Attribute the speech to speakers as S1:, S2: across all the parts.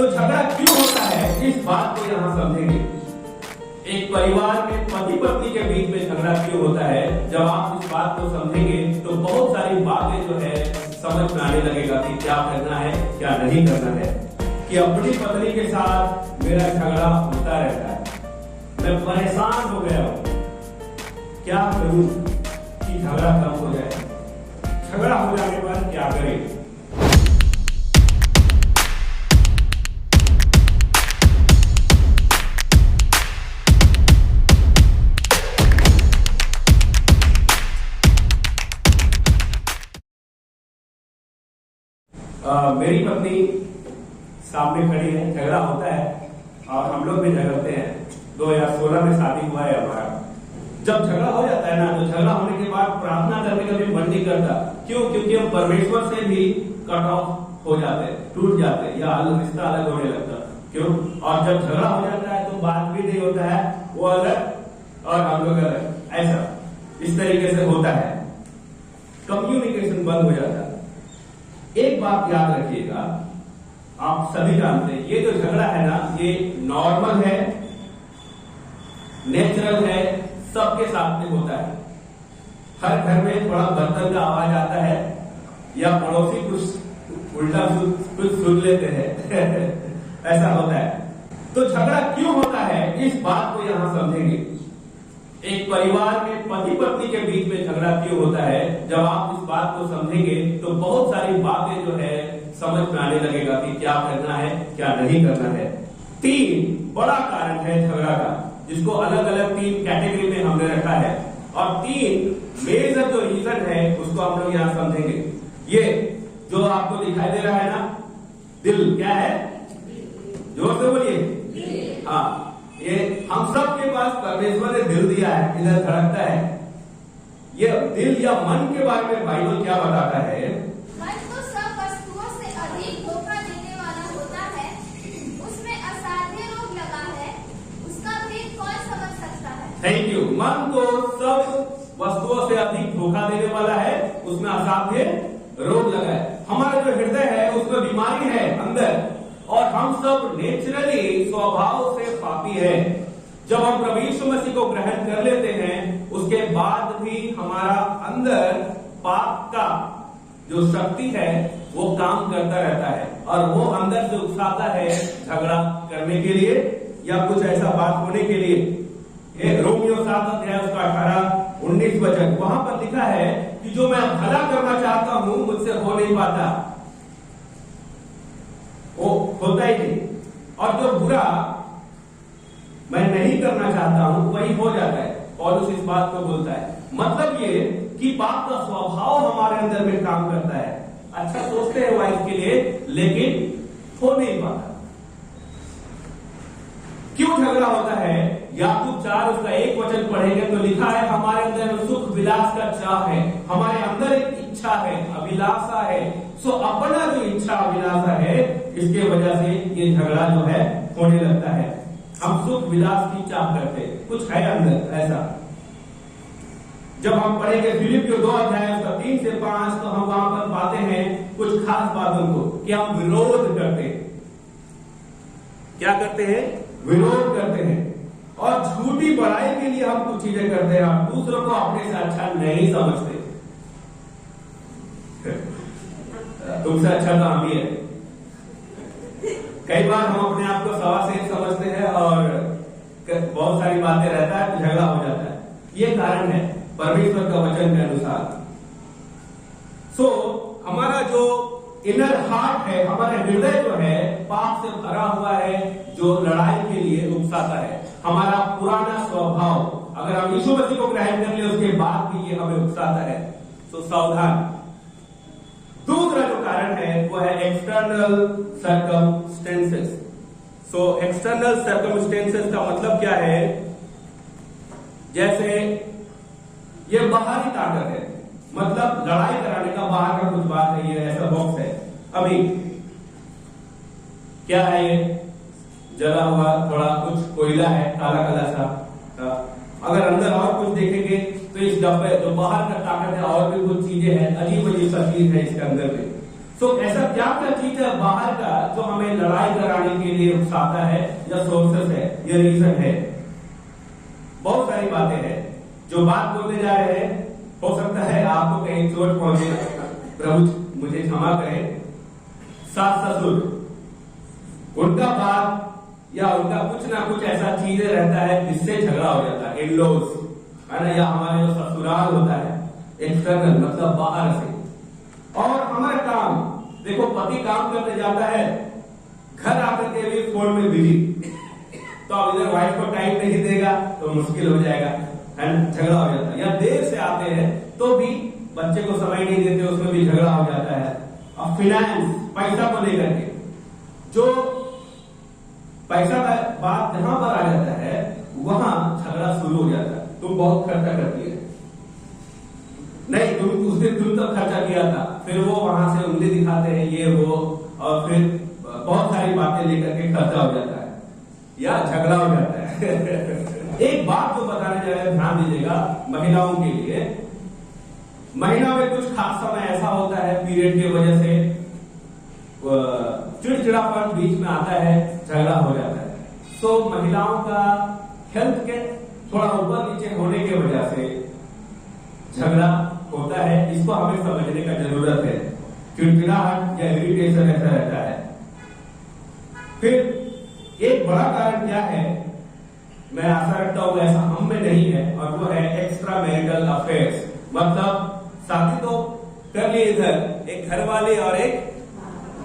S1: तो झगड़ा क्यों होता है, इस बात को यहाँ समझेंगे। एक परिवार में पति पत्नी के बीच में झगड़ा क्यों होता है, जब आप इस बात को समझेंगे तो बहुत सारी बातें जो है समझ में आने लगेगा कि क्या करना है क्या नहीं करना है। कि अपनी पत्नी के साथ मेरा झगड़ा होता रहता है, मैं परेशान हो गया हूँ, क्या करूं कि झगड़ा कम हो जाए। झगड़ा हो जाने पर क्या करें। मेरी पत्नी सामने खड़ी है, झगड़ा होता है और हम लोग भी झगड़ते हैं। 2016 में शादी हुआ है हमारा। जब झगड़ा हो जाता है ना, तो झगड़ा होने के बाद प्रार्थना करने का भी मन नहीं करता। क्यों? क्योंकि हम परमेश्वर से भी कट ऑफ हो जाते हैं, टूट जाते हैं, या रिश्ता अलग होने लगता है। क्यों? और जब झगड़ा हो जाता है तो बात भी नहीं होता है, वो अलग और हम लोग अलग, ऐसा इस तरीके से होता है, कम्युनिकेशन बंद हो जाता है। एक बात याद रखिएगा, आप सभी जानते हैं ये जो झगड़ा है ना, ये नॉर्मल है, नेचुरल है, सबके साथ में होता है। हर घर में थोड़ा बर्तन का आवाज आता है या पड़ोसी कुछ उल्टा कुछ सुन लेते हैं ऐसा होता है। तो झगड़ा क्यों होता है, इस बात को यहां समझेंगे। एक परिवार में पति पत्नी के बीच में झगड़ा क्यों होता है, जब आप इस बात को समझेंगे तो बहुत सारी बातें जो है समझ में आने लगेगा कि क्या करना है क्या नहीं करना है। 3 बड़ा कारण है झगड़ा का, जिसको अलग अलग 3 कैटेगरी में हमने रखा है, और 3 मेजर जो रीजन है उसको हम लोग यहाँ समझेंगे। ये जो आपको दिखाई दे रहा है ना, दिल क्या है, जोर से बोलिए। हाँ, ये हम सब के पास परमेश्वर ने दिल दिया है, इधर धड़कता है। ये दिल या मन के बारे में बाइबल क्या बताता है?
S2: मन तो सब वस्तुओं से अधिक धोखा देने वाला होता है, उसमें असाध्य रोग लगा है, उसका भेद कौन समझ सकता है।
S1: Thank you. मन तो सब वस्तुओं से अधिक धोखा देने वाला है, उसमें असाध्य रोग लगा है। हमारा जो हृदय है उसमें बीमारी है अंदर, और हम सब नेचुरली स्वभाव से पापी है। जब हम प्रभु यीशु मसीह को ग्रहण कर लेते हैं, उसके बाद भी हमारा अंदर पाप का जो शक्ति है वो काम करता रहता है, और वो अंदर से उकसाता है झगड़ा करने के लिए या कुछ ऐसा बात होने के लिए। रोमियो 7 अध्याय उसका 18-19 वचन, वहां पर लिखा है कि जो मैं भला करना चाहता हूं मुझसे हो नहीं पाता, वो होता ही नहीं, और जो बुरा मैं नहीं करना चाहता हूं वही हो जाता है। और इस बात को बोलता है, मतलब ये कि पाप का स्वभाव हमारे अंदर में काम करता है। अच्छा सोचते हैं वाइफ के लिए, लेकिन हो नहीं पाता। क्यों झगड़ा होता है? याकूब 4 उसका 1 वचन पढ़ेंगे तो लिखा है, हमारे अंदर में सुख विलास का चाह है, हमारे अंदर एक इच्छा है, अभिलाषा है। सो अपना जो इच्छा अभिलाषा है, इसके वजह से ये झगड़ा जो है होने लगता है। हम सुख विलास की चाह करते, कुछ है अंदर ऐसा। जब हम पढ़ेंगे फिलिपियों 2 अध्याय उसका 3 से 5, तो हम वहां पर पाते हैं कुछ खास बातों को कि हम विरोध करते हैं। क्या करते हैं? विरोध करते हैं, और झूठी बड़ाई के लिए हम कुछ चीजें करते हैं। हम दूसरों को अपने से अच्छा नहीं समझते, तुमसे अच्छा तो हम ही है। कई बार हम अपने आप को सवा से समझते हैं और बहुत सारी बातें रहता है तो झगड़ा हो जाता है। ये कारण है परमेश्वर का वचन के अनुसार। हमारा जो इनर हार्ट है, हमारा हृदय जो है पाप से भरा हुआ है, जो लड़ाई के लिए उकसाता है। हमारा पुराना स्वभाव, अगर हम यीशु मसीह को ग्रहण कर ले उसके बाद भी ये हमें उकसाता है, तो सावधान। दूसरा जो कारण है वो है एक्सटर्नल सर्कमस्टेंसेस। एक्सटर्नल सर्कमस्टेंसेस का मतलब क्या है? जैसे ये बाहरी ताकत है, मतलब लड़ाई कराने का बाहर का कुछ बात है, ये ऐसा बॉक्स है। अभी क्या है? ये जला हुआ थोड़ा कुछ कोयला है, काला काला सा। अगर अंदर और कुछ देखेंगे तो इस डब्बे जो बाहर का ताकत है और भी कुछ चीजें हैं, अजीब अजीब सा चीज है इसके अंदर में। तो ऐसा क्या क्या चीज है बाहर का जो हमें लड़ाई कराने के लिए उकसाता है, या सोर्सेस है, या रीजन है? बहुत सारी बातें हैं। जो बात बोलने जा रहे हैं, हो सकता है आपको कहीं चोट पहुंचे, प्रभु मुझे क्षमा करें। सास ससुर, उनका बात या उनका कुछ ना कुछ ऐसा चीजें रहता है जिससे झगड़ा हो जाता है। इन-लॉज है ना, या हमारे जो ससुराल होता है, एक्सटर्नल मतलब बाहर से। और हमारा काम, देखो पति काम करने जाता है, घर आकर के भी फोन में बिजी, तो अब इधर वाइफ को टाइम नहीं देगा तो मुश्किल हो जाएगा, है ना, झगड़ा हो जाता है। या देर से आते हैं तो भी बच्चे को समय नहीं देते, उसमें भी झगड़ा हो जाता है। और फाइनेंस, पैसा को लेकर के, जो पैसा का बात जहां पर आ जाता है वहां झगड़ा शुरू हो जाता है। तुम बहुत खर्चा करती है, नहीं तुम उस दिन तुम तक खर्चा किया था, फिर वो वहां से उंगली दिखाते हैं, ये वो, और फिर बहुत सारी बातें लेकर के खर्चा हो जाता है या झगड़ा हो जाता है। एक बात जो बताने जा रहे हैं, ध्यान दीजिएगा, महिलाओं के लिए, महीना में कुछ खास समय ऐसा होता है पीरियड की वजह से चिड़चिड़ापन बीच में आता है, झगड़ा हो जाता है। तो महिलाओं का हेल्थ के थोड़ा ऊपर नीचे होने की वजह से झगड़ा होता है। इसको हमें समझने का जरूरत है। चिड़चिड़ाहट या इरिटेशन ऐसा रहता है। फिर एक बड़ा कारण क्या है, मैं आशा रखता हूं ऐसा हम में नहीं है, और वो है एक्स्ट्रा मैरिटल अफेयर्स। मतलब शादी तो कर लिए इधर, एक घर वाले और एक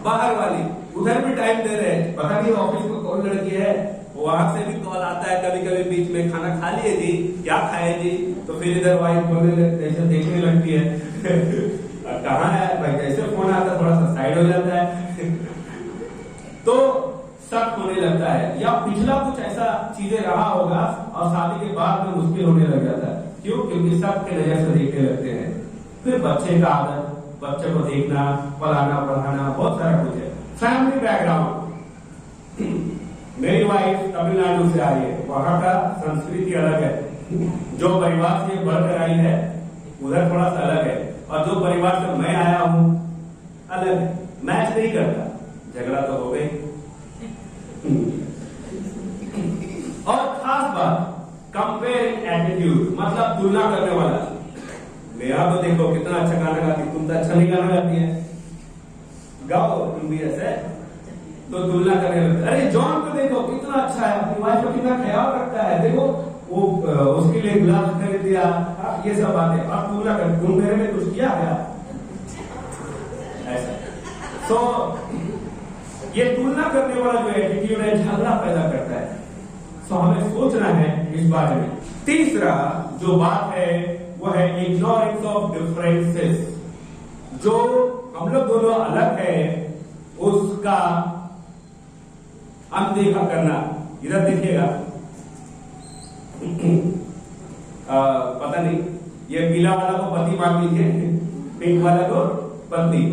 S1: बाहर वाली, उधर भी टाइम दे रहे हैं। पता नहीं ऑफिस में कौन लड़की है, वहां से भी कॉल आता है कभी कभी बीच में, खाना खा लिए जी, क्या खाए जी, तो फिर इधर वाइफ बोलने ऐसे देखने लगती है कहाँ है भाई, जैसे फोन आता है थोड़ा सा साइड हो जाता है तो शक होने लगता है, या पिछला कुछ ऐसा चीजें रहा होगा और शादी के बाद में मुश्किल होने लग जाता है। क्यों? क्योंकि सबके नजर से देखने लगते हैं। फिर बच्चे का आदत, बच्चे को देखना, पढ़ाना पढ़ाना, बहुत सारा कुछ है। फैमिली बैकग्राउंड, मेरी वाइफ तमिलनाडु से आई है, वहां का संस्कृति अलग है। जो परिवार से बढ़कर आई है उधर थोड़ा सा अलग है, और जो परिवार से मैं आया हूं अलग है, मैच नहीं करता, झगड़ा तो हो गई। और खास बात, कंपेयरिंग एटीट्यूड, मतलब तुलना करने वाला। मेरा तो देखो कितना अच्छा गाना गाती, तुम तो अच्छा नहीं गाना गाती है, गाओ तुम भी ऐसे, तो तुलना करने लगता है। अरे जॉन को देखो कितना अच्छा है, अपनी वाइफ का कितना ख्याल रखता है, देखो वो उसके लिए ग्लास खरीद दिया, ये सब बातें। अब तुलना कर, तुम मेरे में कुछ किया है ऐसा। तो ये तुलना करने वाला जो एटीट्यूड है, झगड़ा पैदा करता है। तो हमें सोचना है इस बारे में। तीसरा जो बात है वो है इग्नोरेंस ऑफ डिफरेंसेस। जो हम लोग दोनों अलग है उसका अनदेखा करना। इधर देखिएगा, पता नहीं, ये पीला वाला को पति मान लीजिए, पिंक वाला को पत्नी।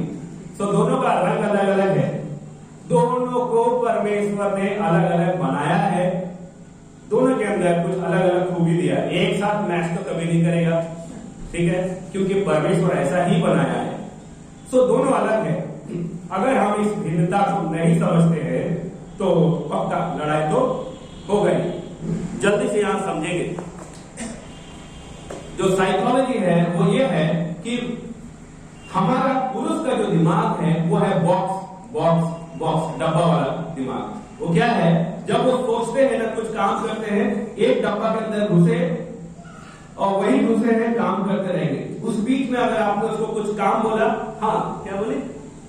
S1: तो दोनों का रंग अलग अलग है, दोनों को परमेश्वर ने अलग अलग बनाया है, दोनों के अंदर कुछ अलग अलग खूबी दिया है। एक साथ मैच तो कभी नहीं करेगा, ठीक है, क्योंकि परमेश्वर ऐसा ही बनाया है। तो दोनों अलग है। अगर हम इस भिन्नता को नहीं समझते हैं तो पक्का लड़ाई तो हो गई। जल्दी से यहां समझेंगे, जो साइकोलॉजी है वो ये है कि हमारा पुरुष का जो दिमाग है वो है बॉक्स बॉक्स बॉक्स, डब्बा वाला दिमाग। वो क्या है, जब वो सोचते हैं ना, कुछ काम करते हैं, एक डब्बा के अंदर घुसे और वही घुसे हैं, काम करते रहेंगे। उस बीच में अगर आपने उसको कुछ काम बोला, हाँ क्या बोले,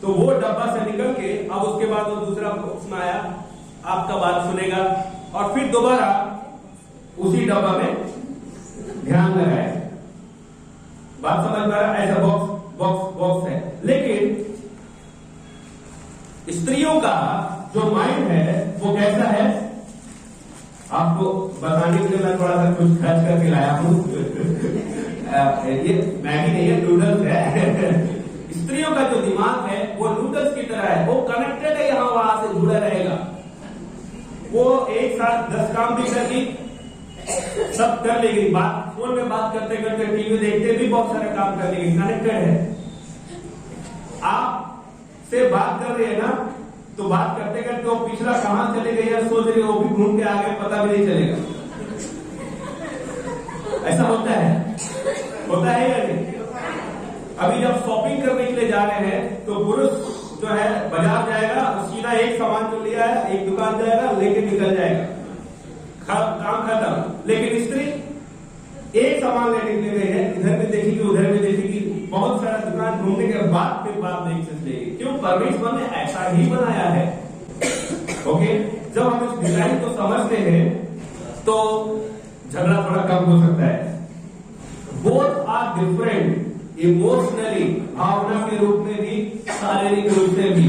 S1: तो वो डब्बा से निकल के अब उसके बाद वो दूसरा बॉक्स में आया, आपका बात सुनेगा और फिर दोबारा उसी डब्बा में ध्यान लगाए। बात समझ पा रहा? ऐसा बॉक्स बॉक्स बॉक्स है। लेकिन स्त्रियों का जो माइंड है वो कैसा है, आपको बताने के लिए मैं थोड़ा सा कुछ खर्च करके लाया हूं। ये मैगी नहीं है, नूडल्स है। स्त्रियों का जो दिमाग है वो नूडल्स की तरह है, वो कनेक्टेड है, यहां वहां से जुड़ा रहेगा। वो एक साथ 10 काम भी करगी, सब कर लेगी। बात फोन में बात करते करते, टीवी देखते भी बहुत सारे काम कर लेगी, कनेक्टेड है। आप से बात कर रही है ना, तो बात करते करते वो पिछला कहां चले गए या सोच रही वो भी घूम के आगे, पता भी नहीं चलेगा। ऐसा होता है या नहीं? अभी जब शॉपिंग करने के लिए जा रहे हैं तो पुरुष जो है बाजार जाएगा, सीधा एक सामान जो लिया है एक दुकान जाएगा, लेके निकल जाएगा, काम खत्म। लेकिन स्त्री एक सामान लेने के लिए गई है, इधर भी देखेगी उधर भी देखेगी, बहुत सारा दुकान घूमने के बाद फिर बात नहीं चल लेगी। क्यों? परमेश्वर ने ऐसा ही बनाया है। ओके, जब हम इस डिजाइन को समझते हैं तो झगड़ा थोड़ा कम हो सकता है। बोथ आर डिफरेंट इमोशनली, भावना के रूप में भी, शारीरिक रूप से भी।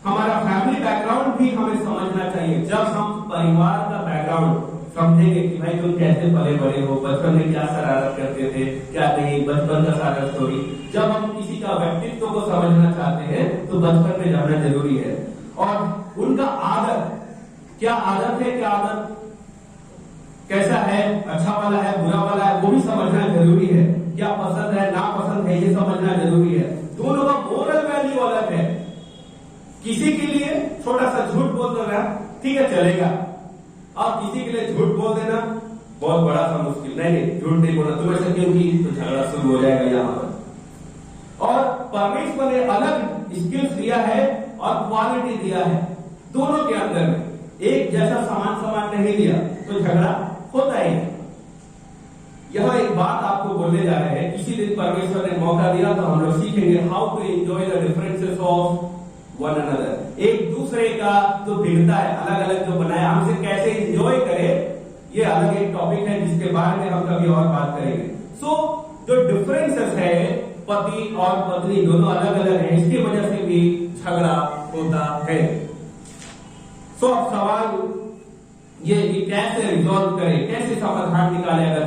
S1: हमारा फैमिली बैकग्राउंड भी हमें समझना चाहिए। जब हम परिवार का बैकग्राउंड समझेंगे कि भाई तुम कैसे पले बड़े हो, बचपन में क्या शरारत करते थे, क्या नहीं, बचपन का सारा स्टोरी। जब हम किसी का व्यक्तित्व को समझना चाहते हैं तो बचपन में जाना जरूरी है। और उनका आदत, क्या आदत है, क्या आदत कैसा है, अच्छा वाला है, बुरा वाला है, वो भी समझना जरूरी है। क्या पसंद है, नापसंद है, ये समझना जरूरी है। दोनों का मोरल वैल्यू अलग है। किसी के लिए छोटा सा झूठ बोल देना ठीक है चलेगा, और किसी के लिए झूठ बोल देना बहुत बड़ा सा मुश्किल। नहीं, झूठ नहीं बोलना, तुम ऐसा क्यों की, तो झगड़ा शुरू हो जाएगा यहाँ पर। और परमेश्वर ने अलग स्किल्स दिया है और क्वालिटी दिया है दोनों के अंदर में। एक जैसा समान नहीं दिया तो झगड़ा होता ही है। यह एक बात आपको बोलने जा रहे हैं। किसी दिन परमेश्वर ने मौका दिया तो हम लोग सीखेंगे how to enjoy the differences of one another. एक दूसरे का जो भिन्नता है, अलग अलग जो बनाया, हमसे कैसे एंजॉय करें, ये अलग एक टॉपिक है जिसके बारे में हम कभी और बात करेंगे। सो जो डिफरेंसेस है, पति और पत्नी दोनों अलग अलग हैं, इसकी वजह से भी झगड़ा होता है। सो अब सवाल ये कि कैसे रिजॉल्व करें, कैसे समाधान निकाले अगर